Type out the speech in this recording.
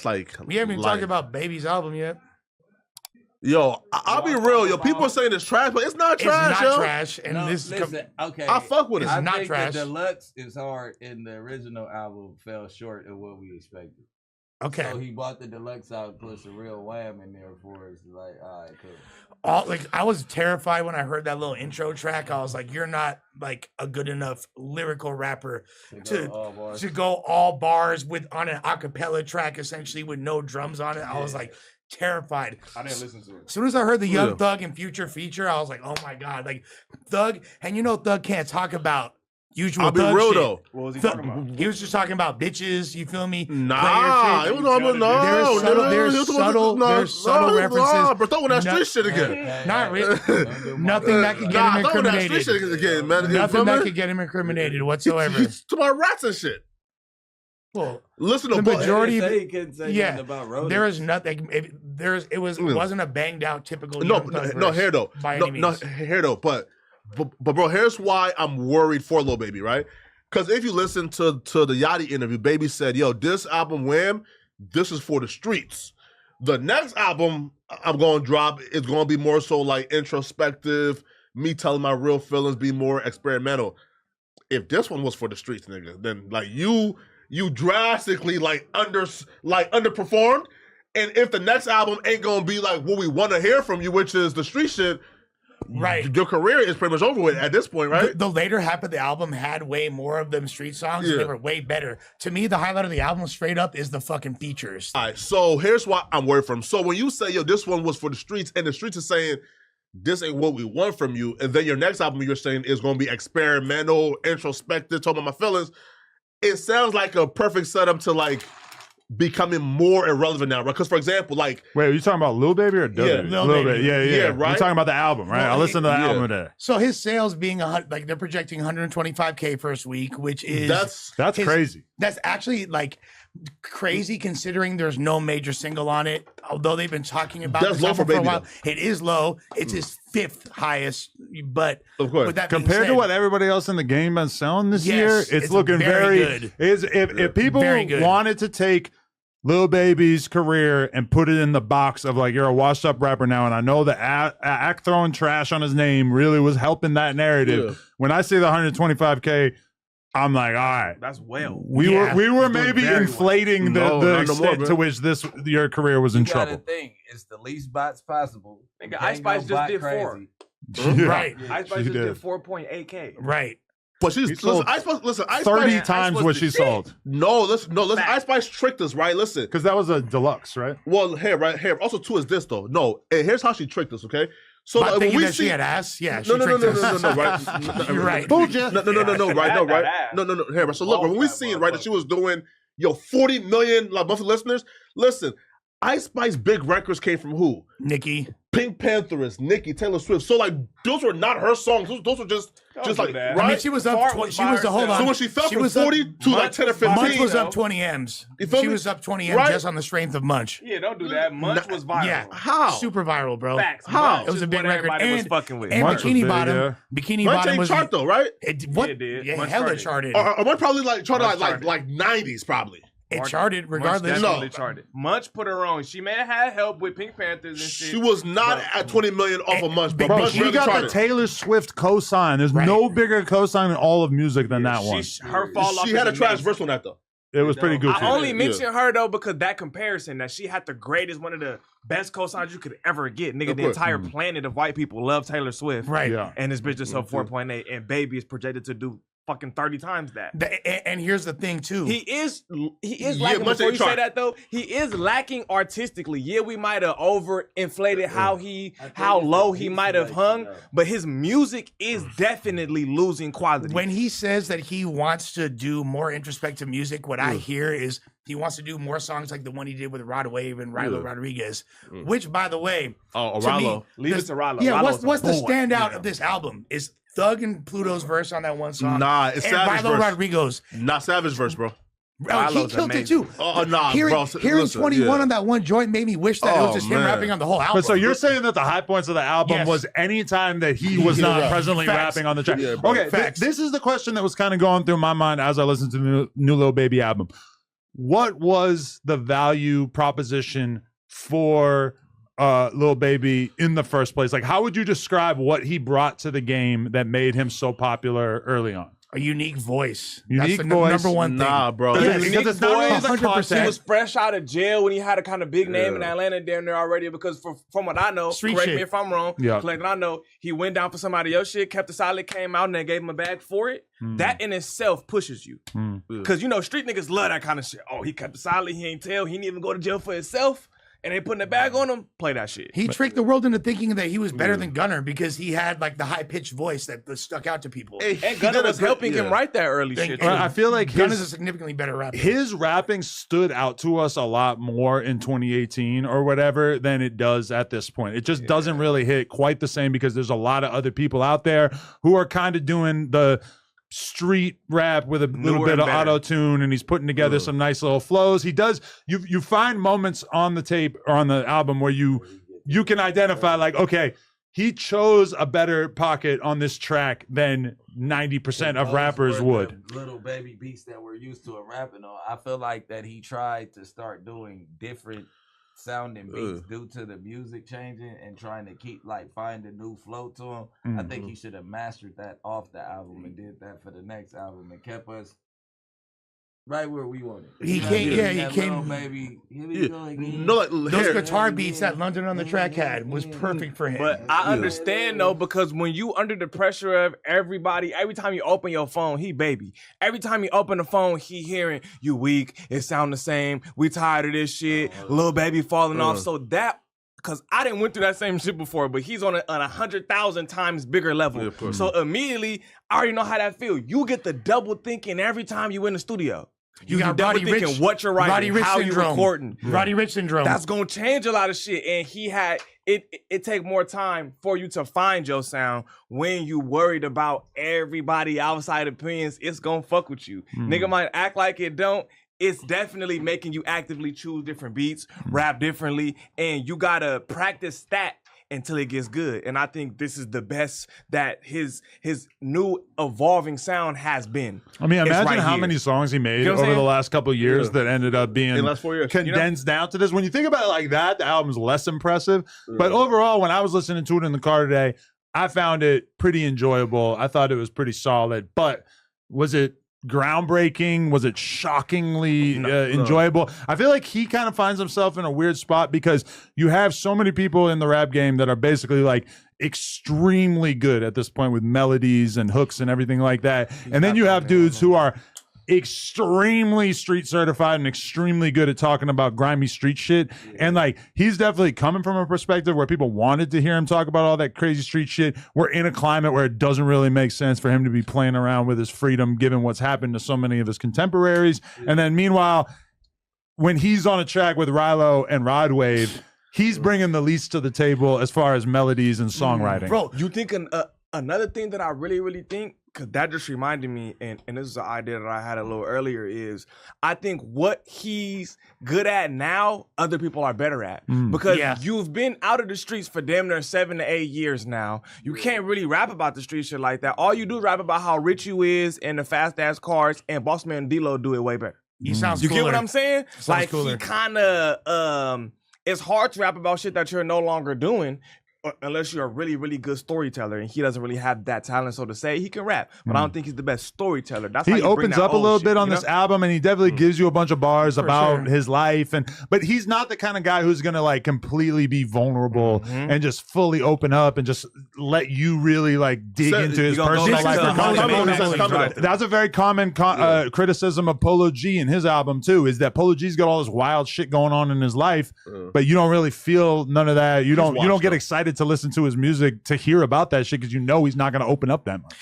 like We haven't even talked about Baby's album yet. Yo, I'll be real. Yo, people are saying it's trash, but it's not trash. It's not yo. trash. And okay. I fuck with it. It's I not think trash. The deluxe is hard, and the original album fell short of what we expected. Okay. So he bought the deluxe out and put some real wham in there for us. Like, all right, cool. I was terrified when I heard that little intro track. I was like, you're not like a good enough lyrical rapper to go all bars with on an acapella track, essentially with no drums on it. I was like terrified. I didn't listen to it. As soon as I heard the Young Thug and Future feature, I was like, oh my God, like Thug, and Thug can't talk about usual I'll be Thug real shit. though. What was he talking about? He was just talking about bitches, you feel me? Nah, it was There's subtle references. Bro, throwing that street shit again. Not really. Nothing that could get him incriminated. Nothing that could get him incriminated whatsoever. He's to my rats and shit. Well, listen to the majority of he couldn't say nothing about rodents. there is nothing. It wasn't a banged out typical. No, here though. Here though. But bro, here's why I'm worried for Lil Baby, right? Because if you listen to the Yachty interview, Baby said, "Yo, this album, Wham, this is for the streets. The next album I'm going to drop is going to be more so like introspective, me telling my real feelings, be more experimental. If this one was for the streets, nigga, then like you drastically underperformed. And if the next album ain't gonna be like what we want to hear from you, which is the street shit, right? Your career is pretty much over with at this point, right? The later half of the album had way more of them street songs. And they were way better. To me, the highlight of the album, straight up, is the fucking features. All right, so here's why I'm worried from. So when you say, yo, this one was for the streets, and the streets are saying, this ain't what we want from you, and then your next album you're saying is gonna be experimental, introspective, talking about my feelings, it sounds like a perfect setup to like becoming more irrelevant now, right? Because for example, like, wait, are you talking about Lil Baby or Lil Baby? Yeah, right. You're talking about the album, right? I listened to the album today. So his sales being like they're projecting 125K first week, which is that's crazy. That's actually like crazy considering there's no major single on it. Although they've been talking about this album for a while, it is low. It's his 5th highest, but of course, with that compared to what everybody else in the game is selling this year, it's looking very good. If people wanted to take Lil Baby's career and put it in the box of like, you're a washed up rapper now, and I know the act throwing trash on his name really was helping that narrative. When I say the 125K, I'm like, all right, that's well. We were maybe inflating the extent to which your career was in trouble. The thing is the least bots possible. Nigga, Ice Spice just did 4. Right. Ice Spice just did 4.8K. Right. But she's Ice Spice 30 times what she sold. No, listen. Ice Spice tricked us, right? Listen, because that was a deluxe, right? Well, here. Also, too is this though. No, and here's how she tricked us. Okay. So like, when we see she had ass, yeah. No, right? You're right. No, right? No. Here, so look, when we see right that she was doing 40 million like monthly listeners. Listen, Ice Spice big records came from who? Nicki, Pink Pantheress, Nicki, Taylor Swift. So like those were not her songs. Those were just like right. I mean, she was up. She was hold on. So when she fell from 40 to like 10 or 15, Munch was up 20 M's. She was up 20 M's just on the strength of Munch. Yeah, don't do that. Munch was viral. Yeah, how? Super viral, bro. Facts. How? It was a big record. Was fucking with. And Bikini Bottom. Bikini Bottom was chart though, right? It did. Yeah, hella charted. Or Munch probably like charted like 90s probably. It charted regardless. Munch charted. Munch put her on. She may have had help with Pink Panthers and shit. She was not at 20 million off of Munch. Bro, Munch she really got charted. the Taylor Swift cosign. There's no bigger cosign in all of music than that one. Her fall off. She had a trash verse on that though. It was pretty good. I only mention her though because that comparison that she had the greatest, one of the best cosigns you could ever get. Nigga, the entire planet of white people love Taylor Swift. Right. Yeah. And this bitch just sold 4.8 and Baby is projected to do fucking 30 times that. And here's the thing too. He is lacking, before you say that though, he is lacking artistically. Yeah, we might have overinflated how low he might have hung, but his music is definitely losing quality. When he says that he wants to do more introspective music, what I hear is he wants to do more songs like the one he did with Rod Wave and Rilo Rodriguez, which by the way, Rilo. Leave it to Rilo. Yeah, what's the standout of this album is Thug and Pluto's verse on that one song. Nah, it's Savage Rilo verse. Rodriguez. Not Savage verse, bro. Oh, he killed it too. Hearing 21 on that one joint made me wish that it was just him rapping on the whole album. But so you're saying that the high points of the album was any time that he was not presently rapping on the track. Okay, this is the question that was kind of going through my mind as I listened to the new Lil Baby album. what was the value proposition for Lil Baby in the first place? Like, how would you describe what he brought to the game that made him so popular early on? A unique voice. Unique That's the voice. number one thing. Nah, bro. Yeah, because it's not really the 100%. content. He was fresh out of jail when he had a kind of big name in Atlanta down there already. Because from what I know, Street correct shit. me if I'm wrong. Yeah. Like I know, he went down for somebody else shit, kept it solid, came out, and they gave him a bag for it. That in itself pushes you. Because you know, street niggas love that kind of shit. Oh, he kept it solid. He ain't tell. He didn't even go to jail for himself. And they putting a bag on him, play that shit. He tricked the world into thinking that he was better than Gunner because he had like the high-pitched voice that stuck out to people. And Gunner was helping him write that early shit. Well, I feel like Gunner's a significantly better rapper. his rapping stood out to us a lot more in 2018 or whatever than it does at this point. It just doesn't really hit quite the same because there's a lot of other people out there who are kind of doing the street rap with a little bit of auto-tune, and he's putting together some nice little flows. He does, you find moments on the tape or on the album where you can identify like, okay, he chose a better pocket on this track than 90% of rappers would. Little Baby beats that we're used to rapping on. I feel like that he tried to start doing different sounding beats due to the music changing and trying to keep find a new flow to him. I think he should have mastered that off the album and did that for the next album and kept us right where we wanted. He came. Baby, Those guitar beats that London on the Track had was perfect for him. But I understand though, because when you under the pressure of everybody, every time you open your phone, he Baby. Every time you open the phone, he hearing you weak. It sound the same. We tired of this shit. Lil Baby falling off. So that. Because I didn't went through that same shit before, but he's on a 100,000 times bigger level. Yeah, so immediately, I already know how that feel. You get the double thinking every time you in the studio. You got double thinking what you're writing, how you recording. Roddy Ricch syndrome. That's gonna change a lot of shit. And he had it take more time for you to find your sound when you worried about everybody outside opinions. It's gonna fuck with you. Nigga might act like it don't. It's definitely making you actively choose different beats, rap differently, and you gotta practice that until it gets good. And I think this is the best that his new evolving sound has been. I mean, imagine how many songs he made over the last couple of years that ended up being in the last 4 years condensed down to this. When you think about it like that, the album's less impressive. But overall, when I was listening to it in the car today, I found it pretty enjoyable. I thought it was pretty solid. But was it groundbreaking? Was it shockingly enjoyable? I feel like he kind of finds himself in a weird spot because you have so many people in the rap game that are basically like extremely good at this point with melodies and hooks and everything like that. And then you have dudes who are extremely street certified and extremely good at talking about grimy street shit. And like, he's definitely coming from a perspective where people wanted to hear him talk about all that crazy street shit. We're in a climate where it doesn't really make sense for him to be playing around with his freedom, given what's happened to so many of his contemporaries. And then meanwhile, when he's on a track with Rilo and Rod Wave, he's bringing the least to the table as far as melodies and songwriting. Bro, you think another thing that I really think, because that just reminded me, and this is an idea that I had a little earlier, is I think what he's good at now, other people are better at. Because you've been out of the streets for damn near 7 to 8 years now. You can't really rap about the street shit like that. All you do is rap about how rich you is and the fast-ass cars, and Bossman D-Lo do it way better. He sounds You cooler. get what I'm saying? Like, cooler. he kind of, it's hard to rap about shit that you're no longer doing, unless you're a really good storyteller, and he doesn't really have that talent. So to say, he can rap, but I don't think he's the best storyteller. That's he opens up a little bit on this album, and he definitely gives you a bunch of bars about his life. But he's not the kind of guy who's gonna like completely be vulnerable and just fully open up and just let you really like dig into his personal life. That's a very common criticism of Polo G in his album too. Is that Polo G's got all this wild shit going on in his life, but you don't really feel none of that. You don't get excited to listen to his music to hear about that shit because you know he's not going to open up that much.